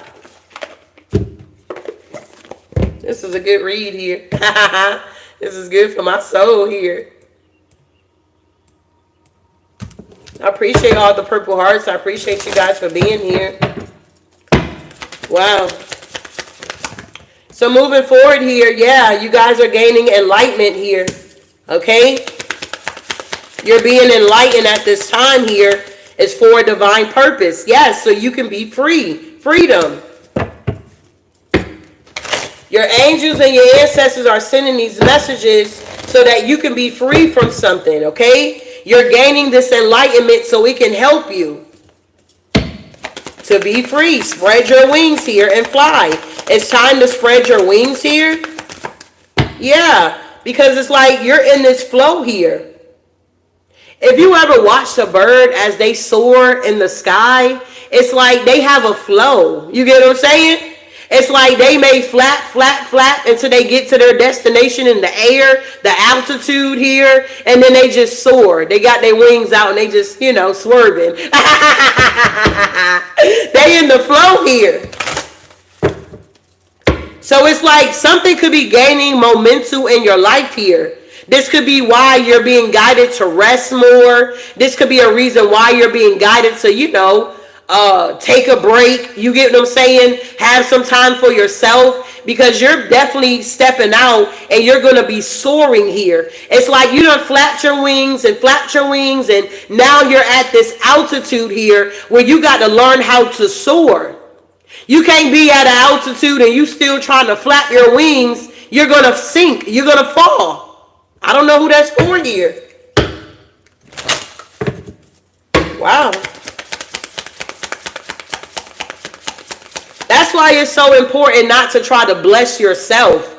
This is a good read here. This is good for my soul here. I appreciate all the purple hearts. I appreciate you guys for being here. Wow. So moving forward here, yeah, you guys are gaining enlightenment here. Okay? You're being enlightened at this time here is for a divine purpose. Yes, so you can be free. Freedom. Your angels and your ancestors are sending these messages so that you can be free from something, okay? You're gaining this enlightenment so it can help you to be free. Spread your wings here and fly. It's time to spread your wings here. Yeah, because it's like you're in this flow here. If you ever watched a bird as they soar in the sky, it's like they have a flow. You get what I'm saying? It's like they may flap, flap, flap until they get to their destination in the air, the altitude here, and then they just soar. They got their wings out and they just, swerving. They in the flow here. So it's like something could be gaining momentum in your life here. This could be why you're being guided to rest more. This could be a reason why you're being guided to, take a break. You get what I'm saying? Have some time for yourself, because you're definitely stepping out and you're going to be soaring here. It's like you done flapped your wings and flapped your wings, and now you're at this altitude here where you got to learn how to soar. You can't be at an altitude and you still trying to flap your wings. You're going to sink. You're going to fall. I don't know who that's for here. Wow. That's why it's so important not to try to bless yourself.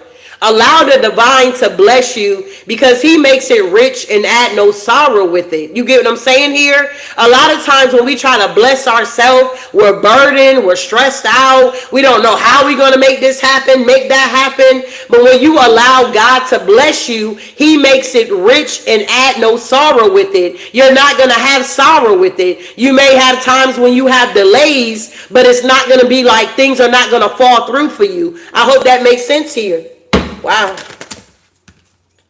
Allow the divine to bless you, because he makes it rich and add no sorrow with it. You get what I'm saying here? A lot of times when we try to bless ourselves, we're burdened, we're stressed out. We don't know how we're going to make this happen, make that happen. But when you allow God to bless you, he makes it rich and add no sorrow with it. You're not going to have sorrow with it. You may have times when you have delays, but it's not going to be like things are not going to fall through for you. I hope that makes sense here. Wow.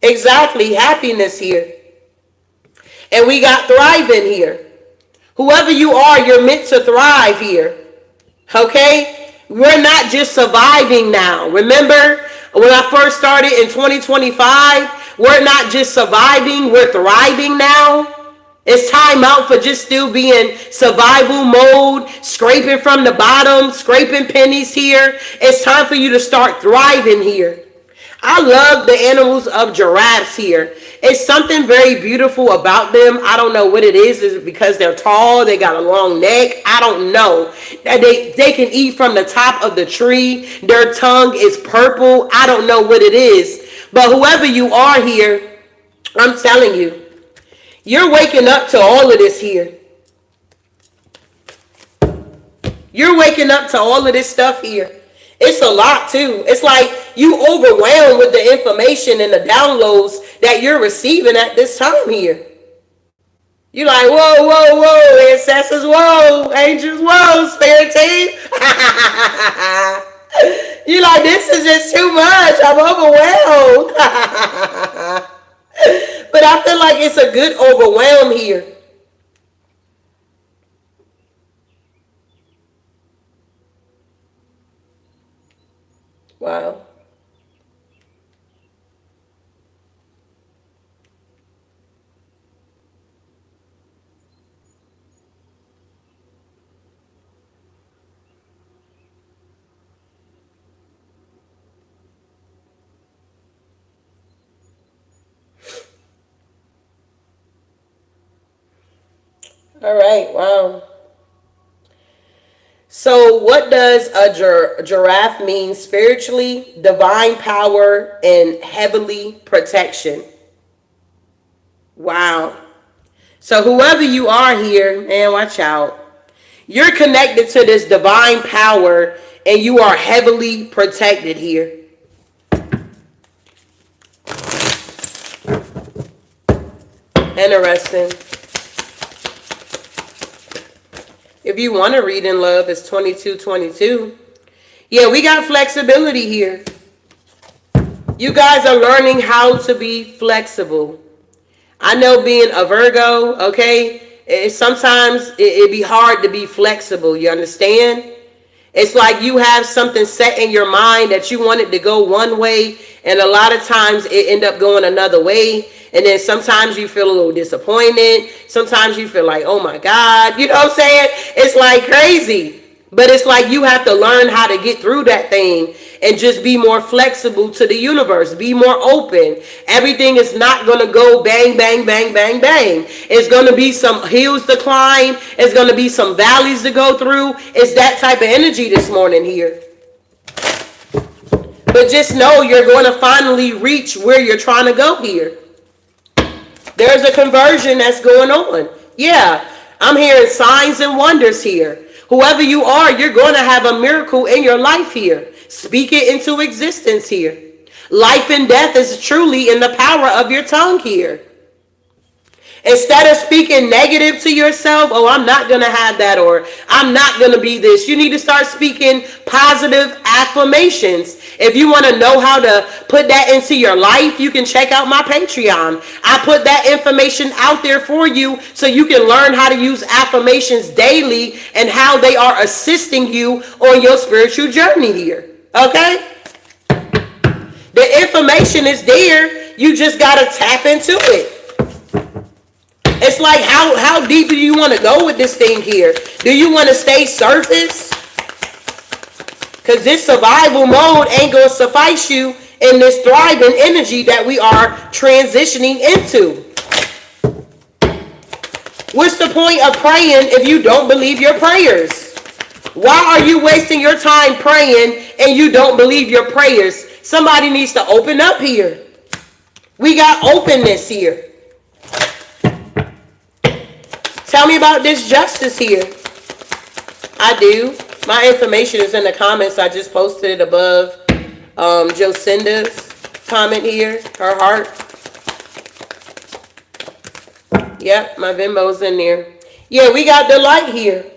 Exactly. Happiness here. And we got thriving here. Whoever you are, you're meant to thrive here. Okay? We're not just surviving now. Remember when I first started in 2025, we're not just surviving, we're thriving now. It's time out for just still being survival mode, scraping from the bottom, scraping pennies here. It's time for you to start thriving here. I love the animals of giraffes here. It's something very beautiful about them. I don't know what it is. Is it because they're tall? They got a long neck? I don't know. They can eat from the top of the tree. Their tongue is purple. I don't know what it is. But whoever you are here, I'm telling you, you're waking up to all of this here. You're waking up to all of this stuff here. It's a lot too. It's like you overwhelmed with the information and the downloads that you're receiving at this time here. You're like, whoa, whoa, whoa, ancestors, whoa, angels, whoa, spirit team. You're like, this is just too much. I'm overwhelmed. But I feel like it's a good overwhelm here. Wow. All right. Wow. So what does a giraffe mean spiritually? Divine power and heavenly protection. Wow. So whoever you are here, man, watch out. You're connected to this divine power and you are heavily protected here. Interesting. If you want to read in love, it's 2222. Yeah, we got flexibility here. You guys are learning how to be flexible. I know being a Virgo, okay, sometimes it be hard to be flexible. You understand? It's like you have something set in your mind that you want it to go one way, and a lot of times it end up going another way. And then sometimes you feel a little disappointed. Sometimes you feel like, oh my God, you know what I'm saying? It's like crazy. But it's like you have to learn how to get through that thing and just be more flexible to the universe. Be more open. Everything is not going to go bang, bang, bang, bang, bang. It's going to be some hills to climb. It's going to be some valleys to go through. It's that type of energy this morning here. But just know you're going to finally reach where you're trying to go here. There's a conversion that's going on. Yeah, I'm hearing signs and wonders here. Whoever you are, you're going to have a miracle in your life here. Speak it into existence here. Life and death is truly in the power of your tongue here. Instead of speaking negative to yourself, oh, I'm not going to have that, or I'm not going to be this, you need to start speaking positive affirmations. If you want to know how to put that into your life, you can check out my Patreon. I put that information out there for you so you can learn how to use affirmations daily and how they are assisting you on your spiritual journey here. Okay? The information is there. You just got to tap into it. It's like, how deep do you want to go with this thing here? Do you want to stay surface? Because this survival mode ain't going to suffice you in this thriving energy that we are transitioning into. What's the point of praying if you don't believe your prayers? Why are you wasting your time praying and you don't believe your prayers? Somebody needs to open up here. We got openness here. Tell me about this justice here. I do. My information is in the comments. I just posted it above Jocinda's comment here. Her heart. Yep, my Venmo's in there. Yeah, we got delight here.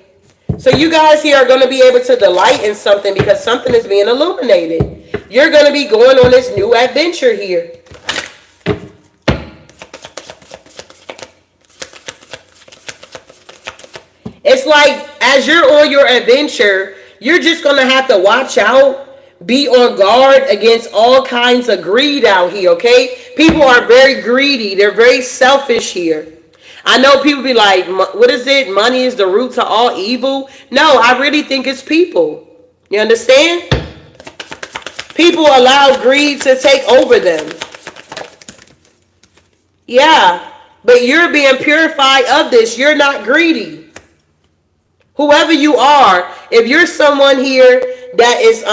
So you guys here are going to be able to delight in something because something is being illuminated. You're going to be going on this new adventure here. It's like, as you're on your adventure, you're just going to have to watch out, be on guard against all kinds of greed out here, okay? People are very greedy. They're very selfish here. I know people be like, what is it? Money is the root to all evil. No, I really think it's people. You understand? People allow greed to take over them. Yeah, but you're being purified of this. You're not greedy. Whoever you are, if you're someone here that is,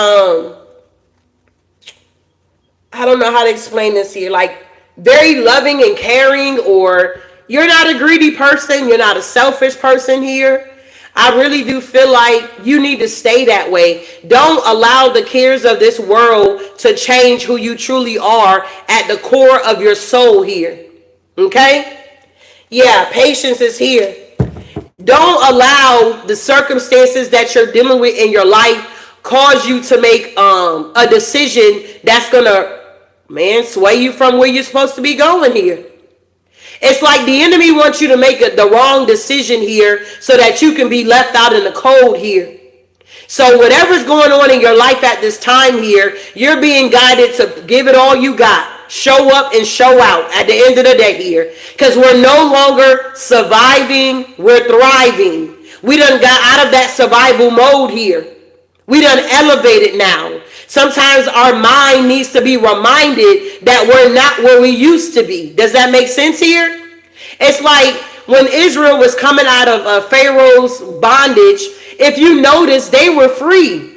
I don't know how to explain this here, like very loving and caring, or you're not a greedy person, you're not a selfish person here, I really do feel like you need to stay that way. Don't allow the cares of this world to change who you truly are at the core of your soul here. Okay? Yeah, patience is here. Don't allow the circumstances that you're dealing with in your life cause you to make a decision that's going to, sway you from where you're supposed to be going here. It's like the enemy wants you to make the wrong decision here so that you can be left out in the cold here. So whatever's going on in your life at this time here, you're being guided to give it all you got. Show up and show out at the end of the day here. Because we're no longer surviving, we're thriving. We done got out of that survival mode here. We done elevated now. Sometimes our mind needs to be reminded that we're not where we used to be. Does that make sense here? It's like when Israel was coming out of Pharaoh's bondage, if you notice, they were free.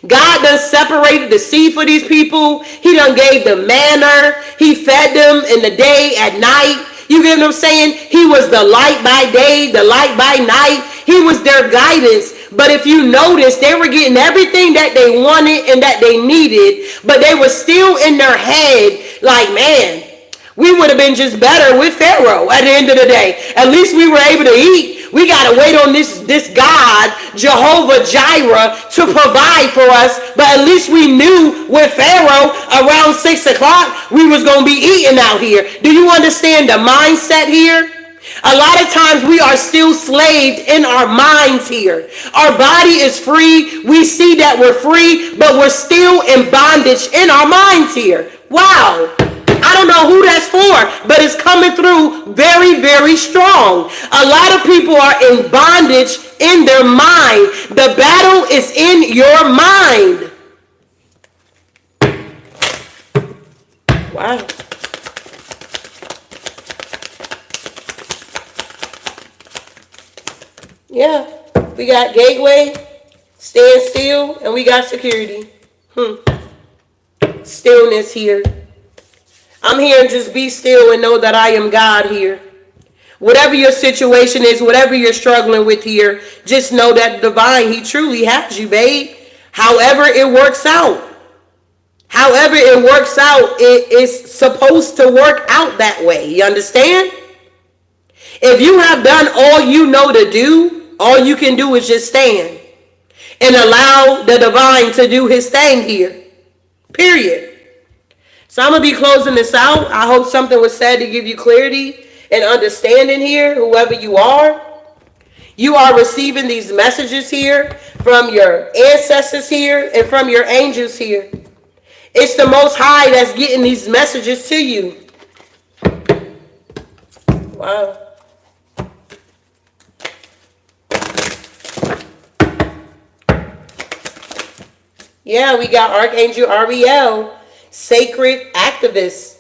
God done separated the sea for these people. He done gave them manna. He fed them in the day, at night. You get what I'm saying? He was the light by day, the light by night. He was their guidance. But if you notice, they were getting everything that they wanted and that they needed, but they were still in their head like, man, we would have been just better with Pharaoh at the end of the day. At least we were able to eat. We got to wait on this God, Jehovah Jireh, to provide for us. But at least we knew with Pharaoh around 6 o'clock, we was going to be eating out here. Do you understand the mindset here? A lot of times we are still slaved in our minds here. Our body is free. We see that we're free, but we're still in bondage in our minds here. Wow. I don't know who that's for, but it's coming through very, very strong. A lot of people are in bondage in their mind. The battle is in your mind. Wow. Yeah, we got gateway, stand still, and we got security. Stillness here. I'm here, just be still and know that I am God here. Whatever your situation is, whatever you're struggling with here, just know that divine, he truly has you, babe. However it works out. However it works out, it is supposed to work out that way. You understand? If you have done all you know to do, all you can do is just stand and allow the divine to do his thing here. Period. So I'm going to be closing this out. I hope something was said to give you clarity and understanding here, whoever you are. You are receiving these messages here from your ancestors here and from your angels here. It's the Most High that's getting these messages to you. Wow. Yeah, we got Archangel Ariel, sacred activist.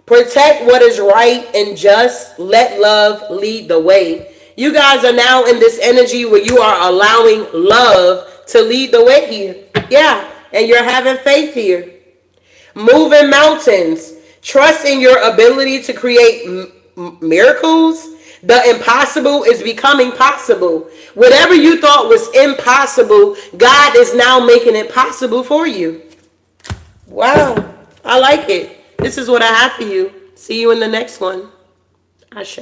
Protect what is right and just. Let love lead the way. You guys are now in this energy where you are allowing love to lead the way here. Yeah, and you're having faith here. Moving mountains. Trust in your ability to create miracles. The impossible is becoming possible. Whatever you thought was impossible, God is now making it possible for you. Wow, I like it. This is what I have for you. See you in the next one. Ashe.